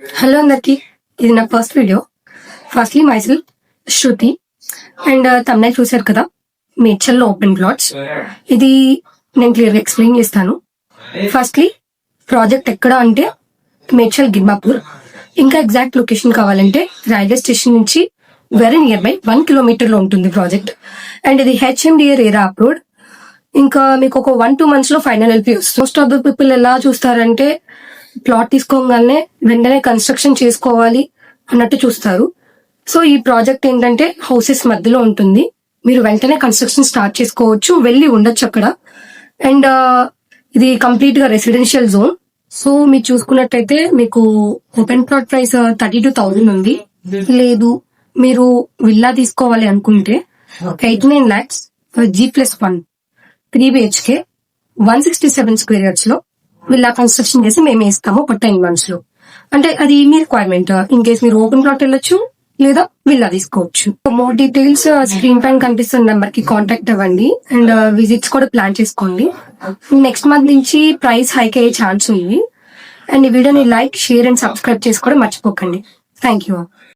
Hello అందరికి, ఇది నా first video. Firstly myself Shruti and thumbnail చూశారు కదా, మేడ్చల్లో ఓపెన్ ప్లాట్స్. ఇది నేను క్లియర్గా ఎక్స్ప్లెయిన్ చేస్తాను. ఫస్ట్లీ ప్రాజెక్ట్ ఎక్కడ అంటే మేడ్చల్ గిర్మాపూర్. ఇంకా ఎగ్జాక్ట్ లొకేషన్ కావాలంటే రైల్వే స్టేషన్ నుంచి వెరీ నియర్ బై 1 కిలోమీటర్ లో ఉంటుంది ప్రాజెక్ట్. అండ్ ఇది HMDA రేరా అప్రూవ్డ్. ఇంకా మీకు ఒక 1-2 months లో ఫైనల్ ఎల్పీ వస్తుంది. మోస్ట్ ఆఫ్ ద పీపుల్ ఎలా చూస్తారంటే ప్లాట్ తీసుకోగానే వెంటనే కన్స్ట్రక్షన్ చేసుకోవాలి అన్నట్టు చూస్తారు. సో ఈ ప్రాజెక్ట్ ఏంటంటే హౌసెస్ మధ్యలో ఉంటుంది. మీరు వెంటనే కన్స్ట్రక్షన్ స్టార్ట్ చేసుకోవచ్చు, వెళ్ళి ఉండొచ్చు అక్కడ. అండ్ ఇది కంప్లీట్ గా రెసిడెన్షియల్ జోన్. సో మీరు చూసుకున్నట్టయితే మీకు ఓపెన్ ప్లాట్ ప్రైస్ 32,000 ఉంది. లేదు మీరు విల్లా తీసుకోవాలి అనుకుంటే 89 lakhs G+1 3 BHK 167 square yards లో విల్లా కన్స్ట్రక్షన్ చేసి మేమే ఇస్తాము ఒక 10 months లో. అంటే అది మీ రిక్వైర్మెంట్. ఇన్ కేస్ మీరు ఓపెన్ ప్లాట్ వెళ్ళొచ్చు లేదా విల్లా తీసుకోవచ్చు. మోర్ డీటెయిల్స్ స్క్రీన్ పైన కనిపిస్తున్న నెంబర్ కి కాంటాక్ట్ అవ్వండి అండ్ విజిట్స్ కూడా ప్లాన్ చేసుకోండి. నెక్స్ట్ మంత్ నుంచి ప్రైస్ హైక్ అయ్యే ఛాన్స్ ఉంది. అండ్ ఈ వీడియోని లైక్, షేర్ అండ్ సబ్స్క్రైబ్ చేసుకోవడం మర్చిపోకండి. Thank you.